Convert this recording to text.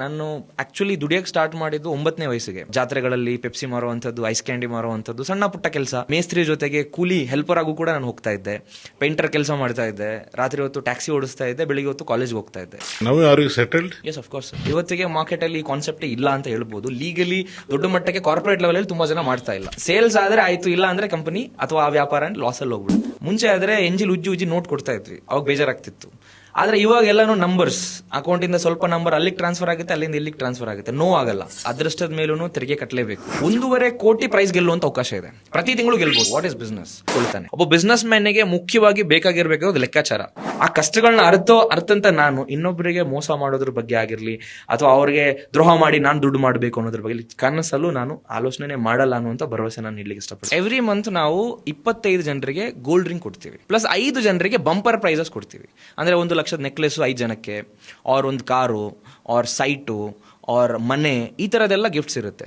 ನಾನು actually ದುಡಿಯಕ್ಕೆ start ಮಾಡಿದ್ದು 9ನೇ ವಯಸ್ಸಿಗೆ. ಜಾತ್ರೆಗಳಲ್ಲಿ ಪೆಪ್ಸಿ ಮಾರುವಂಥದ್ದು, ಐಸ್ ಕ್ಯಾಂಡಿ ಮಾರುವಂಥದ್ದು, ಸಣ್ಣ ಪುಟ್ಟ ಕೆಲಸ. ಮೇಸ್ತ್ರಿ ಜೊತೆಗೆ ಕೂಲಿ ಹೆಲ್ಪರ್ ಆಗು ಕೂಡ ನಾನು ಹೋಗ್ತಾ ಇದ್ದೆ. ಪೇಂಟರ್ ಕೆಲಸ ಮಾಡ್ತಾ ಇದ್ದೆ. ರಾತ್ರಿ ಹೊತ್ತು ಟ್ಯಾಕ್ಸಿ ಓಡಿಸ್ತಾ ಇದ್ದೆ. ಬೆಳಿಗ್ಗೆ ಹೊತ್ತು ಕಾಲೇಜ್ಗೆ ಹೋಗ್ತಾ ಇದ್ದೆ. ನಾವು are you settled? Yes, of course. ಇವತ್ತಿಗೆ ಮಾರ್ಕೆಟ್ ಅಲ್ಲಿ ಕಾನ್ಸೆಪ್ಟ್ ಇಲ್ಲ ಅಂತ ಹೇಳ್ಬೋದು. ಲೀಗಲಿ ದೊಡ್ಡ ಮಟ್ಟಕ್ಕೆ ಕಾರ್ಪೊರೇಟ್ ಲೆವೆಲ್ ಅಲ್ಲಿ ತುಂಬಾ ಜನ ಮಾಡ್ತಾ ಇಲ್ಲ. ಸೇಲ್ಸ್ ಆದ್ರೆ ಆಯ್ತು, ಇಲ್ಲ ಅಂದ್ರೆ ಕಂಪನಿ ಅಥವಾ ಆ ವ್ಯಾಪಾರ ಲಾಸ್ ಅಲ್ಲಿ ಹೋಗ್ಬಿಡು. ಮುಂಚೆ ಆದ್ರೆ ಎಂಜಿಲ್ ಉಜ್ಜಿ ನೋಟ್ ಕೊಡ್ತಾ ಇದ್ವಿ, ಅವಾಗ ಬೇಜಾರಾಗ್ತಿತ್ತು. ಆದ್ರೆ ಇವಾಗ ಎಲ್ಲಾನು ನಂಬರ್ಸ್, ಅಕೌಂಟ್ ಇಂದ ಸ್ವಲ್ಪ ನಂಬರ್ ಅಲ್ಲಿಗೆ ಟ್ರಾನ್ಸ್ಫರ್ ಆಗುತ್ತೆ, ಅಲ್ಲಿಂದ ಇಲ್ಲಿಗೆ ಟ್ರಾನ್ಸ್ಫರ್ ಆಗುತ್ತೆ. ನೋ ಆಗಲ್ಲ. ಅದೃಷ್ಟದ ಮೇಲೂ ತೆರಿಗೆ ಕಟ್ಟಲೇಬೇಕು. 1.5 ಕೋಟಿ ಪ್ರೈಸ್ ಗೆಲ್ಲುವಂತ ಅವಕಾಶ ಇದೆ. ಪ್ರತಿ ತಿಂಗಳು ಗೆಲ್ಬಹುದು. ವಾಟ್ ಇಸ್ ಬಿಸ್ನೆಸ್ ಕೊಳ್ತಾನೆ. ಒಬ್ಬ ಬಿಸ್ನೆಸ್ ಮ್ಯಾನ್ಗೆ ಮುಖ್ಯವಾಗಿ ಬೇಕಾಗಿರ್ಬೇಕಾದ ಲೆಕ್ಕಾಚಾರ. ಆ ಕಷ್ಟಗಳನ್ನ ಅರ್ಥಂತ ನಾನು ಇನ್ನೊಬ್ಬರಿಗೆ ಮೋಸ ಮಾಡೋದ್ರ ಬಗ್ಗೆ ಆಗಿರ್ಲಿ, ಅಥವಾ ಅವ್ರಿಗೆ ದ್ರೋಹ ಮಾಡಿ ನಾನು ದುಡ್ಡು ಮಾಡಬೇಕು ಅನ್ನೋದ್ರ ಬಗ್ಗೆ ಕನಸಲ್ಲೂ ನಾನು ಆಲೋಚನೆ ಮಾಡಲ್ಲ ಅನ್ನುವಂತ ಭರವಸೆ ನಾನು ನೀಡಲಿಕ್ಕೆ ಇಷ್ಟಪಡ್ತೀನಿ. ಎವ್ರಿ ಮಂತ್ ನಾವು 25 ಜನರಿಗೆ ಗೋಲ್ಡ್ ರಿಂಗ್ ಕೊಡ್ತೀವಿ, ಪ್ಲಸ್ 5 ಜನರಿಗೆ ಬಂಪರ್ ಪ್ರೈಸಸ್ ಕೊಡ್ತೀವಿ. ಅಂದ್ರೆ 1 ಲಕ್ಷದ ನೆಕ್ಲೆಸ್ 5 ಜನಕ್ಕೆ, ಆರ್ ಒಂದು ಕಾರು, ಆರ್ ಸೈಟು, ಆರ್ ಮನೆ, ಈ ತರದೆಲ್ಲ ಗಿಫ್ಟ್ಸ್ ಇರುತ್ತೆ.